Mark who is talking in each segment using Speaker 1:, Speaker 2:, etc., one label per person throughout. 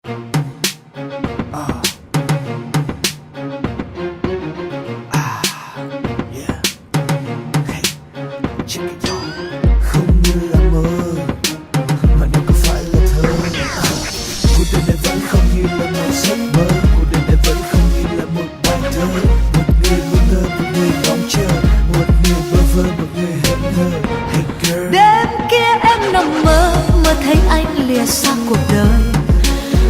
Speaker 1: Yeah. Hey, check it out. Không như là mơ, mà nó có phải là thơ. Cuộc đời này vẫn không như là một giấc mơ. Cuộc đời này vẫn không như là một bài thơ. Một người ngu ngơ, một người ngóng chờ, một người bơ vơ, một người hững hờ. Hey girl.
Speaker 2: Đêm kia em nằm mơ, mơ thấy anh lìa xa cuộc đời.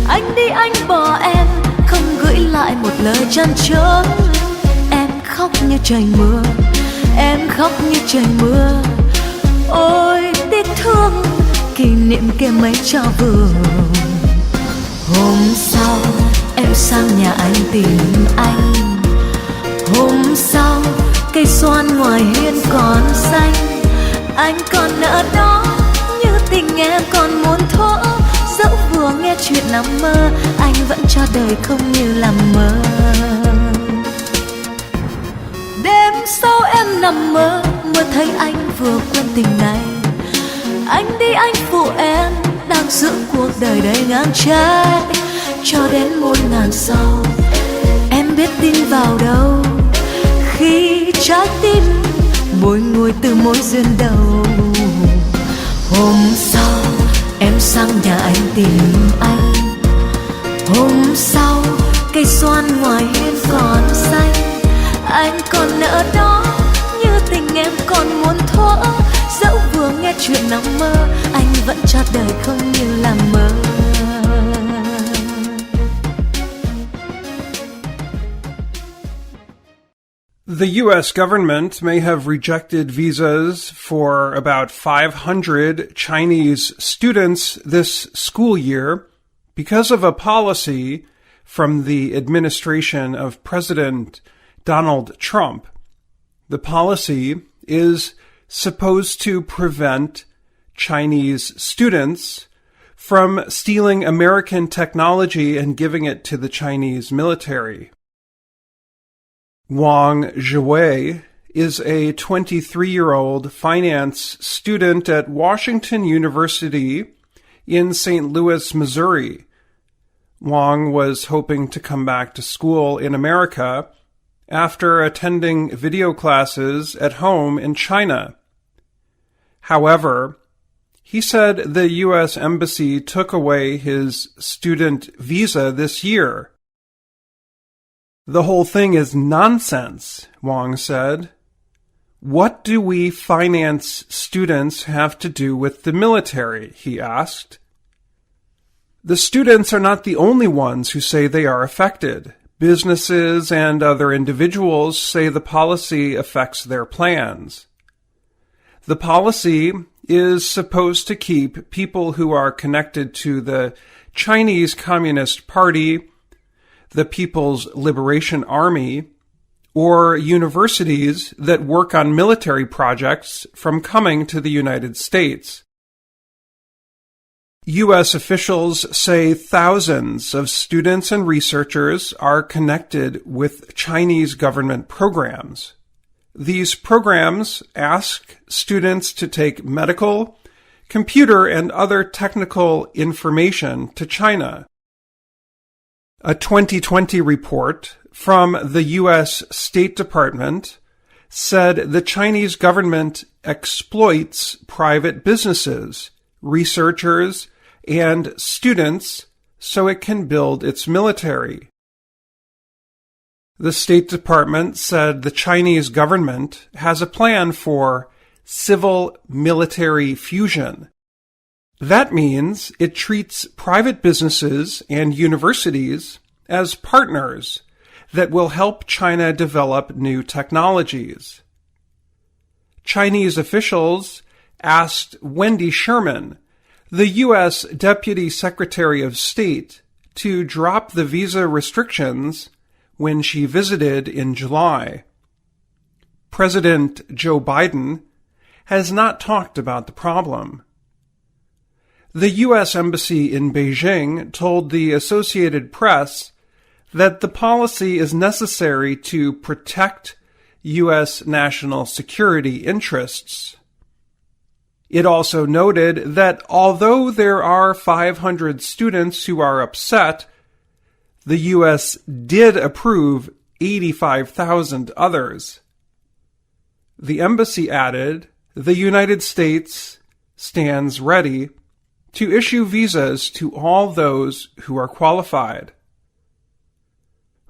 Speaker 2: Anh đi anh bỏ em, không gửi lại một lời trăn trở. Em khóc như trời mưa, em khóc như trời mưa. Ôi tiếc thương, kỷ niệm kia mấy cho vừa. Hôm sau em sang nhà anh tìm anh. Hôm sau cây xoan ngoài hiên còn xanh. Anh còn ở đó, như tình em còn muốn thuở. Dẫu vừa nghe chuyện nằm mơ, anh vẫn cho đời không như là mơ. Đêm sau em nằm mơ, mơ thấy anh vừa quên tình này. Anh đi anh phụ em, đang giữ cuộc đời đầy ngang trái. Cho đến muôn ngàn sau, em biết tin vào đâu. Khi trái tim bồi ngồi từ mối duyên đầu. Hôm sau em sang nhà anh tìm anh. Hôm sau cây xoan ngoài hiên còn xanh. Anh còn ở đó, như tình em còn muốn thuở. Dẫu vừa nghe chuyện nằm mơ, anh vẫn cho đời không như là mơ.
Speaker 3: The U.S. government may have rejected visas for about 500 Chinese students this school year because of a policy from the administration of President Donald Trump. The policy is supposed to prevent Chinese students from stealing American technology and giving it to the Chinese military. Wang Zhiwei is a 23-year-old finance student at Washington University in St. Louis, Missouri. Wang was hoping to come back to school in America after attending video classes at home in China. However, he said the U.S. Embassy took away his student visa this year. The whole thing is nonsense, Wang said. What do we finance students have to do with the military? He asked. The students are not the only ones who say they are affected. Businesses and other individuals say the policy affects their plans. The policy is supposed to keep people who are connected to the Chinese Communist Party, the People's Liberation Army, or universities that work on military projects from coming to the United States. U.S. officials say thousands of students and researchers are connected with Chinese government programs. These programs ask students to take medical, computer, and other technical information to China. A 2020 report from the U.S. State Department said the Chinese government exploits private businesses, researchers, and students so it can build its military. The State Department said the Chinese government has a plan for civil-military fusion. That means it treats private businesses and universities as partners that will help China develop new technologies. Chinese officials asked Wendy Sherman, the U.S. Deputy Secretary of State, to drop the visa restrictions when she visited in July. President Joe Biden has not talked about the problem. The U.S. Embassy in Beijing told the Associated Press that the policy is necessary to protect U.S. national security interests. It also noted that although there are 500 students who are upset, the U.S. did approve 85,000 others. The embassy added, the United States stands ready to issue visas to all those who are qualified.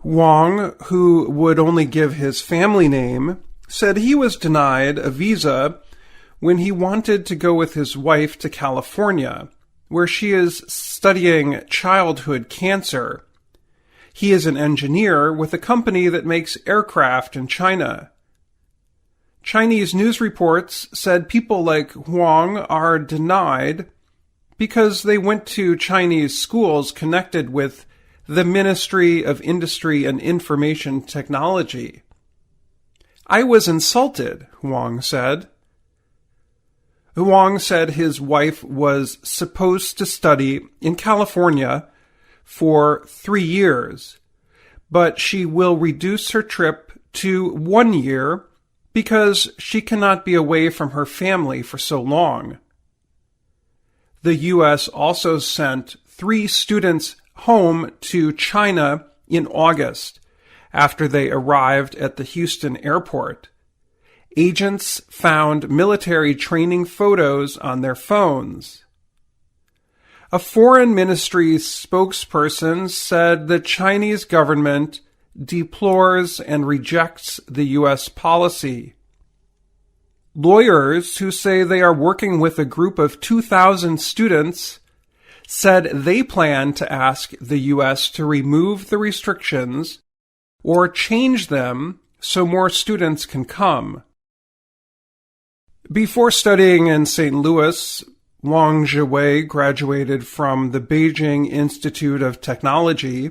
Speaker 3: Wang, who would only give his family name, said he was denied a visa when he wanted to go with his wife to California, where she is studying childhood cancer. He is an engineer with a company that makes aircraft in China. Chinese news reports said people like Huang are denied because they went to Chinese schools connected with the Ministry of Industry and Information Technology. I was insulted, Huang said. Huang said his wife was supposed to study in California for 3 years, but she will reduce her trip to 1 year because she cannot be away from her family for so long. The U.S. also sent 3 students home to China in August after they arrived at the Houston airport. Agents found military training photos on their phones. A foreign ministry spokesperson said the Chinese government deplores and rejects the U.S. policy. Lawyers who say they are working with a group of 2,000 students said they plan to ask the U.S. to remove the restrictions or change them so more students can come. Before studying in St. Louis, Wang Zhiwei graduated from the Beijing Institute of Technology,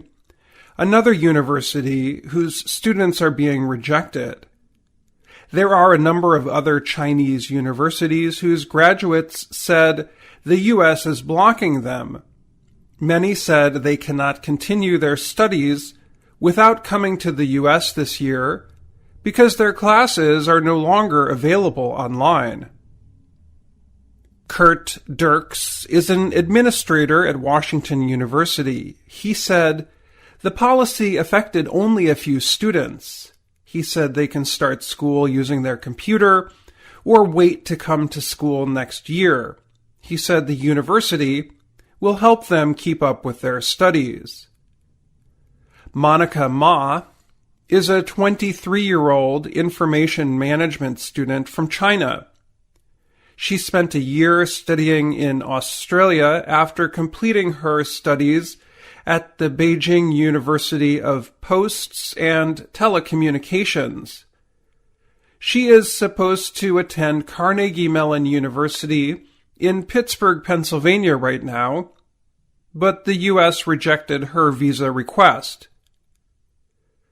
Speaker 3: another university whose students are being rejected. There are a number of other Chinese universities whose graduates said the U.S. is blocking them. Many said they cannot continue their studies without coming to the U.S. this year because their classes are no longer available online. Kurt Dirks is an administrator at Washington University. He said, the policy affected only a few students. He said they can start school using their computer or wait to come to school next year. He said the university will help them keep up with their studies. Monica Ma is a 23-year-old information management student from China. She spent a year studying in Australia after completing her studies at the Beijing University of Posts and Telecommunications. She is supposed to attend Carnegie Mellon University in Pittsburgh, Pennsylvania right now, but the U.S. rejected her visa request.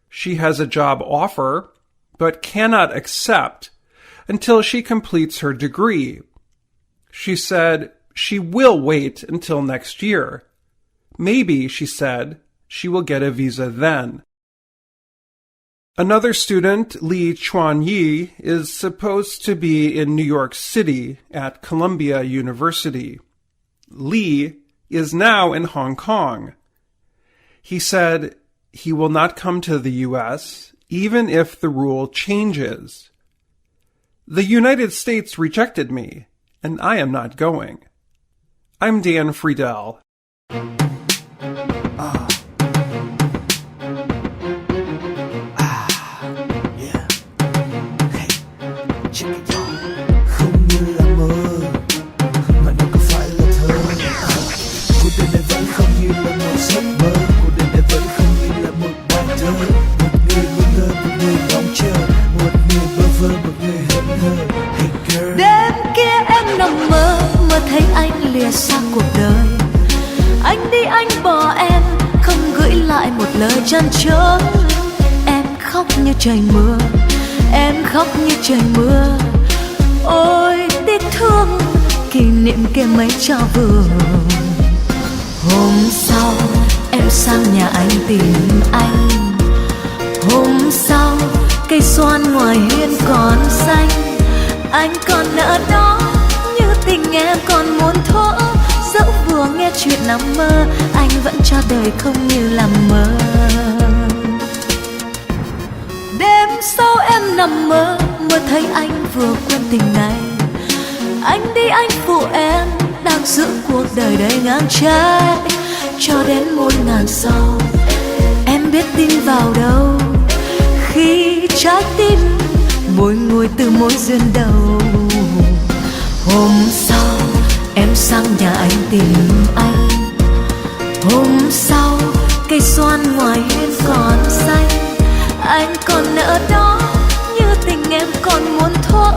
Speaker 3: She has a job offer, but cannot accept until she completes her degree. She said she will wait until next year. Maybe, she said, she will get a visa then. Another student, Li Chuanyi, is supposed to be in New York City at Columbia University. Li is now in Hong Kong. He said he will not come to the U.S. even if the rule changes. The United States rejected me, and I am not going. I'm Dan Friedell.
Speaker 1: Không như là mơ mà nó có phải là thơ. Cuộc đời này vẫn không như là một giấc mơ. Cuộc đời này vẫn không như là một bài thơ. Một người ngu ngơ, một người mong chờ, một người bơ vơ, một người hững hờ. Hey girl.
Speaker 2: Đêm kia em nằm mơ, mơ thấy anh lìa xa cuộc đời. Anh đi anh bỏ em, không gửi lại một lời trăn trở. Em khóc như trời mưa, em khóc như trời mưa. Ôi tiếc thương, kỷ niệm kia mấy cho vừa. Hôm sau em sang nhà anh tìm anh. Hôm sau cây xoan ngoài hiên còn xanh. Anh còn nợ đó như tình em còn muốn thuở. Dẫu vừa nghe chuyện nằm mơ, anh vẫn cho đời không như là mơ. Đêm sau em nằm mơ, mơ thấy anh vừa quên tình này. Anh đi anh phụ em, đang giữ cuộc đời đầy ngang trái. Cho đến muôn ngàn sau, em biết tin vào đâu, khi trái tim bồi ngồi từ mối duyên đầu. Hôm sau em sang nhà anh tìm anh. Hôm sau cây xoan ngoài hiên còn xanh. Anh còn ở đó, như tình em còn muốn thuở.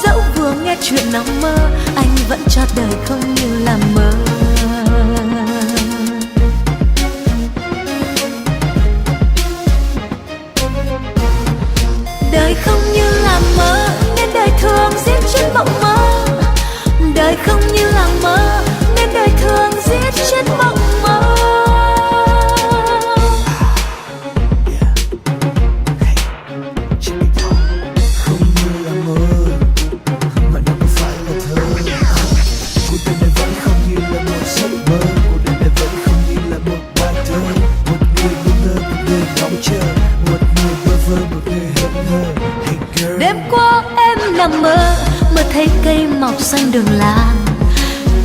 Speaker 2: Dẫu vừa nghe chuyện nằm mơ, anh vẫn cho đời không như là mơ. Đời không như là mơ, nên đời thường giết chết mộng mơ. Đời không như là mơ, nên đời thường giết chết mộng mơ.
Speaker 1: Không như là mơ, mà nó có phải là thơ. Cuộc đời này vẫn không như là một giấc mơ. Cuộc đời này vẫn không như là một bài thơ. Một người ngu ngơ, một người ngóng chờ. Một người bơ vơ, một người hững hờ. Hey girl.
Speaker 2: Đêm qua em nằm mơ, mơ thấy cây mọc xanh đường làng.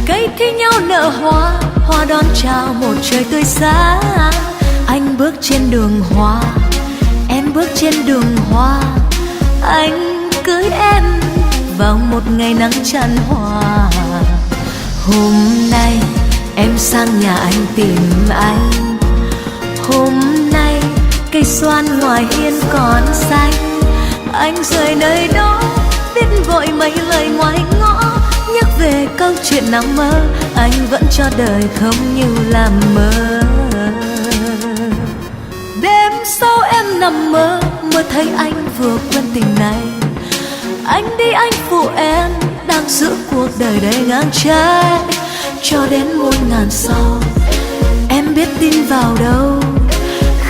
Speaker 2: Cây thi nhau nở hoa, hoa đón chào một trời tươi sáng. Anh bước trên đường hoa, em bước trên đường hoa. Anh cưới em vào một ngày nắng chan hòa. Hôm nay em sang nhà anh tìm anh. Hôm nay cây xoan ngoài hiên còn xanh. Anh rời nơi đó, biết vội mấy lời ngoài ngõ. Nhắc về câu chuyện nằm mơ, anh vẫn cho đời không như là mơ. Đêm sau em nằm mơ, mơ thấy anh vừa quên tình này. Anh đi anh phụ em, đang giữ cuộc đời đầy ngang trái. Cho đến muôn ngàn sau, em biết tin vào đâu,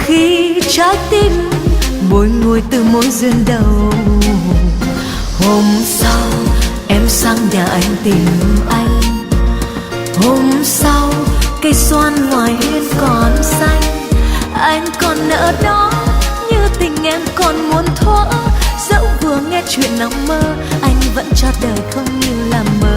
Speaker 2: khi trái tim bồi ngồi từ mối duyên đầu. Hôm sau em sang nhà anh tìm anh. Hôm sau cây xoan ngoài hiên còn xanh. Anh còn ở đó, như tình em còn muốn thuở. Dẫu vừa nghe chuyện nằm mơ, anh vẫn cho đời không như là mơ.